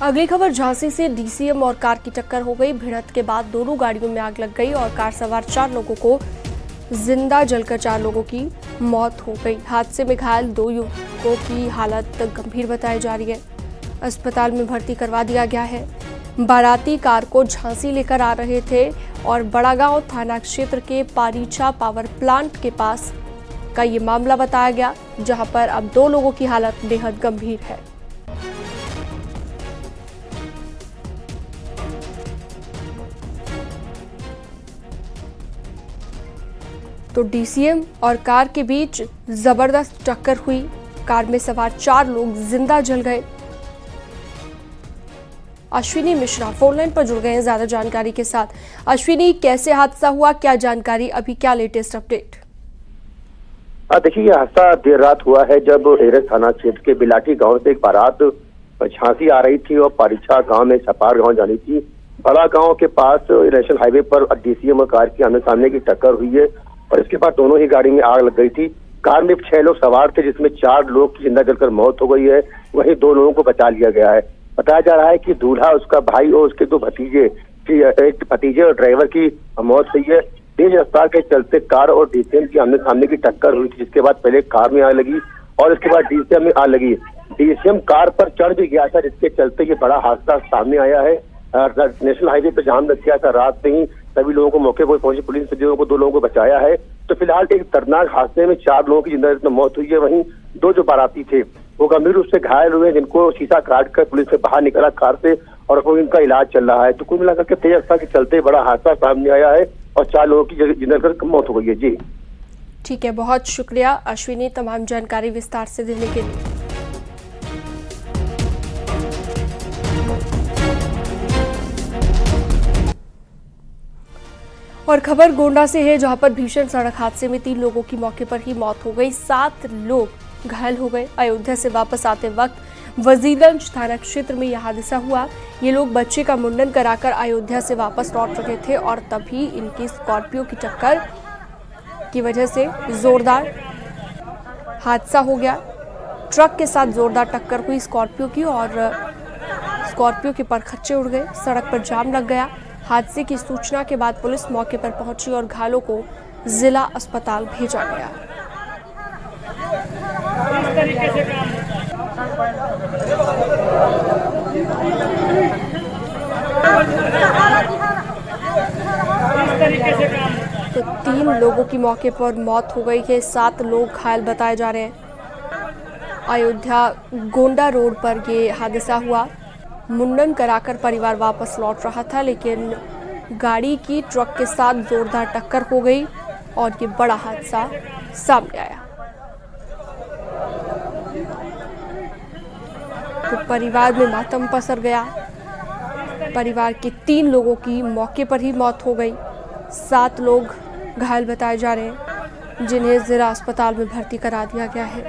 अगली खबर झांसी से डीसीएम और कार की टक्कर हो गई। भिड़ंत के बाद दोनों गाड़ियों में आग लग गई और कार सवार 4 लोगों को जिंदा जलकर 4 लोगों की मौत हो गई। हादसे में घायल 2 युवकों की हालत गंभीर बताई जा रही है। अस्पताल में भर्ती करवा दिया गया है। बाराती कार को झांसी लेकर आ रहे थे और बड़ागांव थाना क्षेत्र के पारीछा पावर प्लांट के पास का ये मामला बताया गया, जहां पर अब 2 लोगों की हालत बेहद गंभीर है। तो डीसीएम और कार के बीच जबरदस्त टक्कर हुई। कार में सवार 4 लोग जिंदा जल गए। अश्विनी मिश्रा फोन लाइन पर जुड़ गए हैं ज्यादा जानकारी के साथ। अश्विनी, कैसे हादसा हुआ, क्या जानकारी, अभी क्या लेटेस्ट अपडेट? देखिए, यह हादसा देर रात हुआ है जब एरस थाना क्षेत्र के बिलाटी गांव से एक बारात झांसी आ रही थी और पारीछा गांव में सपार गांव जानी थी। बड़ा गांव के पास नेशनल हाईवे पर डीसीएम और कार की आमने सामने की टक्कर हुई है और इसके बाद दोनों ही गाड़ी में आग लग गई थी। कार में 6 लोग सवार थे, जिसमें 4 लोग की जिंदा जलकर मौत हो गई है। वहीं 2 लोगों को बचा लिया गया है। बताया जा रहा है कि दूल्हा, उसका भाई और उसके 2 भतीजे एक भतीजे और ड्राइवर की मौत हुई है। तेज रफ्तार के चलते कार और डीसीएम की आमने सामने की टक्कर हुई थी, जिसके बाद पहले कार में आग लगी और इसके बाद डीसीएम में आग लगी। डीसीएम कार पर चढ़ भी गया था, जिसके चलते ये बड़ा हादसा सामने आया है। नेशनल हाईवे पर जाम लग गया था। रात में ही सभी लोगों को मौके पर पहुंची पुलिस ने 2 लोगों को बचाया है। तो फिलहाल एक दर्दनाक हादसे में 4 लोगों की जिंदा मौत हुई है। वहीं 2 जो बाराती थे वो गंभीर रूप से घायल हुए, जिनको शीशा काट कर पुलिस ने बाहर निकाला कार से और अब इनका इलाज चल रहा है। तो कुल मिलाकर के तेज रफ्तार के चलते बड़ा हादसा सामने आया है और 4 लोगों की जिंदा मौत हो गई है। जी ठीक है, बहुत शुक्रिया अश्विनी तमाम जानकारी विस्तार से देने के लिए। और खबर गोंडा से है, जहां पर भीषण सड़क हादसे में 3 लोगों की मौके पर ही मौत हो गई। 7 लोग घायल हो गए। अयोध्या से वापस आते वक्त वजीरगंज थाना क्षेत्र में यह हादसा हुआ। ये लोग बच्चे का मुंडन कराकर अयोध्या से वापस लौट रहे थे और तभी इनकी स्कॉर्पियो की टक्कर की वजह से जोरदार हादसा हो गया। ट्रक के साथ जोरदार टक्कर हुई स्कॉर्पियो की और स्कॉर्पियो के परखच्चे उड़ गए। सड़क पर जाम लग गया। हादसे की सूचना के बाद पुलिस मौके पर पहुंची और घायलों को जिला अस्पताल भेजा गया। तो 3 लोगों की मौके पर मौत हो गई है। 7 लोग घायल बताए जा रहे हैं। अयोध्या गोंडा रोड पर यह हादसा हुआ। मुंडन कराकर परिवार वापस लौट रहा था, लेकिन गाड़ी की ट्रक के साथ जोरदार टक्कर हो गई और ये बड़ा हादसा सामने आया। तो परिवार में मातम पसर गया। परिवार के 3 लोगों की मौके पर ही मौत हो गई। 7 लोग घायल बताए जा रहे हैं, जिन्हें जिला अस्पताल में भर्ती करा दिया गया है।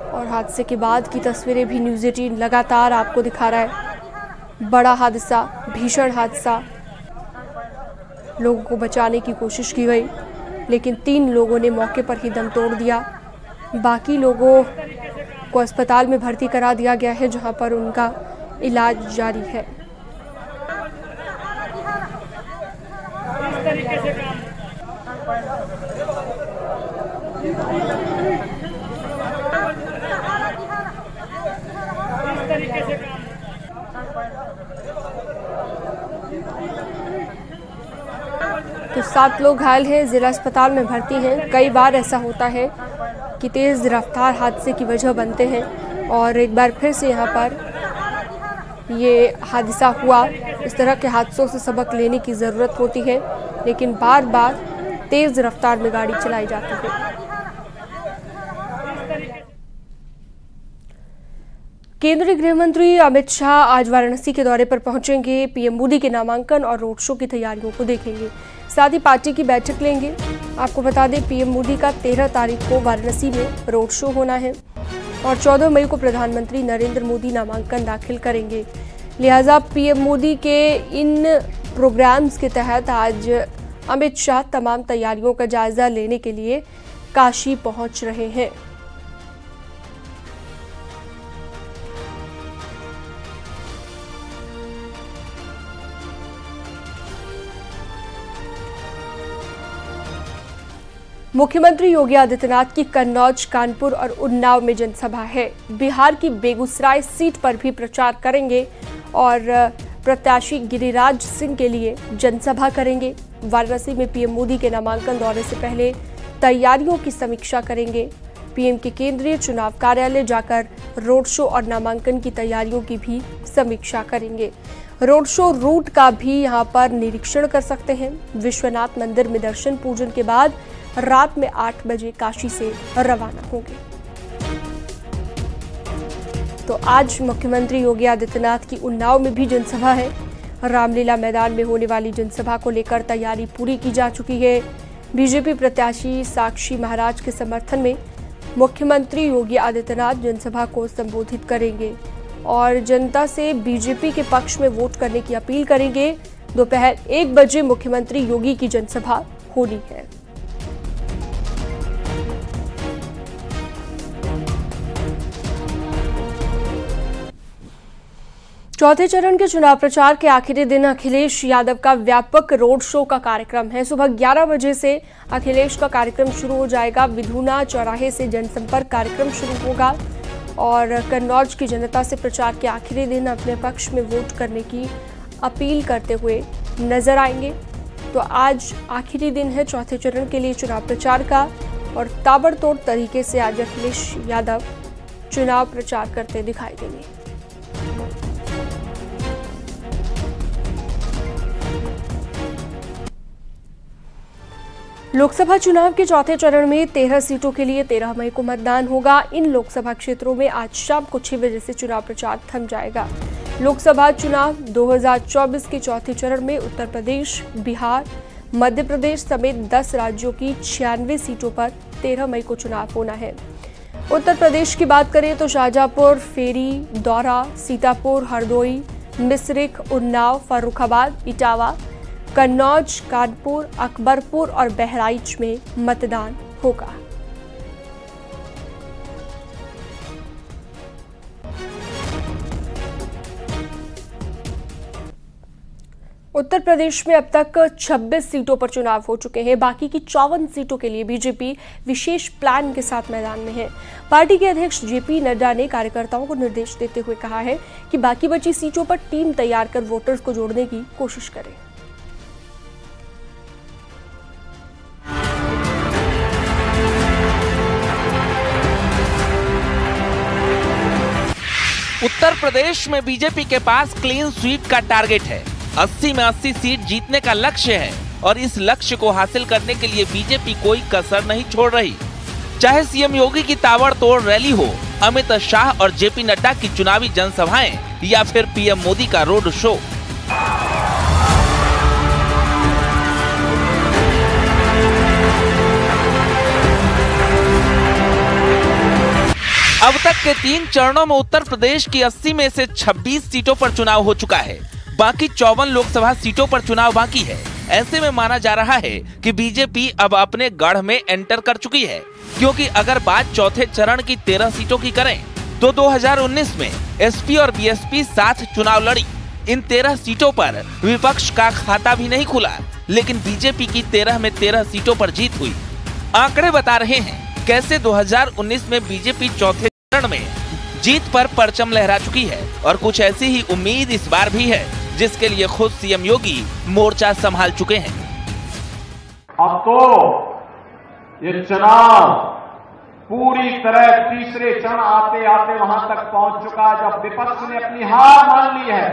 और हादसे के बाद की तस्वीरें भी न्यूज़ 18 लगातार आपको दिखा रहा है। बड़ा हादसा, भीषण हादसा। लोगों को बचाने की कोशिश की गई, लेकिन 3 लोगों ने मौके पर ही दम तोड़ दिया। बाकी लोगों को अस्पताल में भर्ती करा दिया गया है, जहां पर उनका इलाज जारी है। तो 7 लोग घायल हैं, जिला अस्पताल में भर्ती हैं। कई बार ऐसा होता है कि तेज रफ्तार हादसे की वजह बनते हैं और एक बार फिर से यहाँ पर ये हादसा हुआ। इस तरह के हादसों से सबक लेने की ज़रूरत होती है, लेकिन बार बार तेज रफ्तार में गाड़ी चलाई जाती है। केंद्रीय गृह मंत्री अमित शाह आज वाराणसी के दौरे पर पहुंचेंगे। पीएम मोदी के नामांकन और रोड शो की तैयारियों को देखेंगे, साथ ही पार्टी की बैठक लेंगे। आपको बता दें, पीएम मोदी का 13 तारीख को वाराणसी में रोड शो होना है और 14 मई को प्रधानमंत्री नरेंद्र मोदी नामांकन दाखिल करेंगे। लिहाजा पीएम मोदी के इन प्रोग्राम्स के तहत आज अमित शाह तमाम तैयारियों का जायजा लेने के लिए काशी पहुंच रहे हैं। मुख्यमंत्री योगी आदित्यनाथ की कन्नौज, कानपुर और उन्नाव में जनसभा है। बिहार की बेगूसराय सीट पर भी प्रचार करेंगे और प्रत्याशी गिरिराज सिंह के लिए जनसभा करेंगे। वाराणसी में पीएम मोदी के नामांकन दौरे से पहले तैयारियों की समीक्षा करेंगे। पीएम के केंद्रीय चुनाव कार्यालय जाकर रोड शो और नामांकन की तैयारियों की भी समीक्षा करेंगे। रोड शो रूट का भी यहां पर निरीक्षण कर सकते हैं। विश्वनाथ मंदिर में दर्शन पूजन के बाद रात में 8 बजे काशी से रवाना होंगे। तो आज मुख्यमंत्री योगी आदित्यनाथ की उन्नाव में भी जनसभा है। रामलीला मैदान में होने वाली जनसभा को लेकर तैयारी पूरी की जा चुकी है। बीजेपी प्रत्याशी साक्षी महाराज के समर्थन में मुख्यमंत्री योगी आदित्यनाथ जनसभा को संबोधित करेंगे और जनता से बीजेपी के पक्ष में वोट करने की अपील करेंगे। दोपहर 1 बजे मुख्यमंत्री योगी की जनसभा होनी है। चौथे चरण के चुनाव प्रचार के आखिरी दिन अखिलेश यादव का व्यापक रोड शो का कार्यक्रम है। सुबह 11 बजे से अखिलेश का कार्यक्रम शुरू हो जाएगा। विधुना चौराहे से जनसंपर्क कार्यक्रम शुरू होगा और कन्नौज की जनता से प्रचार के आखिरी दिन अपने पक्ष में वोट करने की अपील करते हुए नजर आएंगे। तो आज आखिरी दिन है चौथे चरण के लिए चुनाव प्रचार का और ताबड़तोड़ तरीके से आज अखिलेश यादव चुनाव प्रचार करते दिखाई देंगे। लोकसभा चुनाव के चौथे चरण में 13 सीटों के लिए 13 मई को मतदान होगा। इन लोकसभा क्षेत्रों में आज शाम को 6 बजे से चुनाव प्रचार थम जाएगा। लोकसभा चुनाव 2024 के चौथे चरण में उत्तर प्रदेश, बिहार, मध्य प्रदेश समेत 10 राज्यों की 96 सीटों पर 13 मई को चुनाव होना है। उत्तर प्रदेश की बात करें तो शाहजहांपुर, फेरी, दौरा, सीतापुर, हरदोई, मिश्रिख, उन्नाव, फर्रुखाबाद, इटावा, कन्नौज, कानपुर, अकबरपुर और बहराइच में मतदान होगा। उत्तर प्रदेश में अब तक 26 सीटों पर चुनाव हो चुके हैं। बाकी की 54 सीटों के लिए बीजेपी विशेष प्लान के साथ मैदान में है। पार्टी के अध्यक्ष जेपी नड्डा ने कार्यकर्ताओं को निर्देश देते हुए कहा है कि बाकी बची सीटों पर टीम तैयार कर वोटर्स को जोड़ने की कोशिश करें। उत्तर प्रदेश में बीजेपी के पास क्लीन स्वीप का टारगेट है। 80 में 80 सीट जीतने का लक्ष्य है और इस लक्ष्य को हासिल करने के लिए बीजेपी कोई कसर नहीं छोड़ रही। चाहे सीएम योगी की ताबड़तोड़ रैली हो, अमित शाह और जेपी नड्डा की चुनावी जनसभाएं या फिर पीएम मोदी का रोड शो। अब तक के 3 चरणों में उत्तर प्रदेश की 80 में से 26 सीटों पर चुनाव हो चुका है। बाकी 54 लोकसभा सीटों पर चुनाव बाकी है। ऐसे में माना जा रहा है कि बीजेपी अब अपने गढ़ में एंटर कर चुकी है, क्योंकि अगर बात चौथे चरण की 13 सीटों की करें तो 2019 में एसपी और बीएसपी साथ चुनाव लड़ी। इन 13 सीटों पर विपक्ष का खाता भी नहीं खुला, लेकिन बीजेपी की 13 में 13 सीटों पर जीत हुई। आंकड़े बता रहे हैं कैसे 2019 में बीजेपी चौथे चरण में जीत पर परचम लहरा चुकी है और कुछ ऐसी ही उम्मीद इस बार भी है, जिसके लिए खुद सीएम योगी मोर्चा संभाल चुके हैं। अब तो ये चुनाव पूरी तरह तीसरे चरण आते आते वहां तक पहुंच चुका है जब विपक्ष ने अपनी हार मान ली है।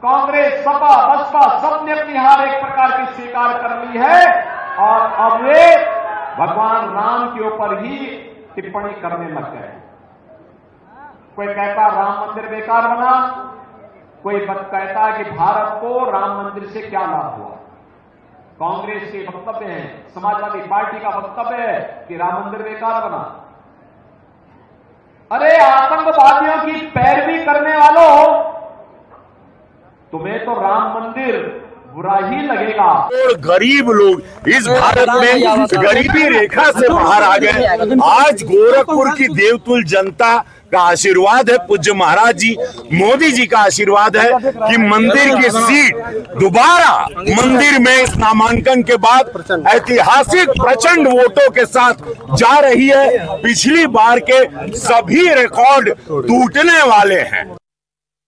कांग्रेस, सपा, बसपा सबने अपनी हार एक प्रकार की स्वीकार कर ली है और अब वे भगवान राम के ऊपर ही टिप्पणी करने लग गए। कोई कहता राम मंदिर बेकार बना, कोई कहता है कि भारत को राम मंदिर से क्या लाभ हुआ। कांग्रेस के वक्तव्य है, समाजवादी पार्टी का वक्तव्य है कि राम मंदिर बेकार बना। अरे आतंकवादियों की पैरवी करने वालों, तुम्हें तो राम मंदिर बुरा ही लगेगा। और गरीब लोग इस भारत में गरीबी रेखा से बाहर आ गए। आज गोरखपुर की देवतुल जनता का आशीर्वाद है, पूज्य महाराज जी मोदी जी का आशीर्वाद है कि मंदिर की सीट दोबारा मंदिर में इस नामांकन के बाद ऐतिहासिक प्रचंड वोटों के साथ जा रही है। पिछली बार के सभी रिकॉर्ड टूटने वाले हैं।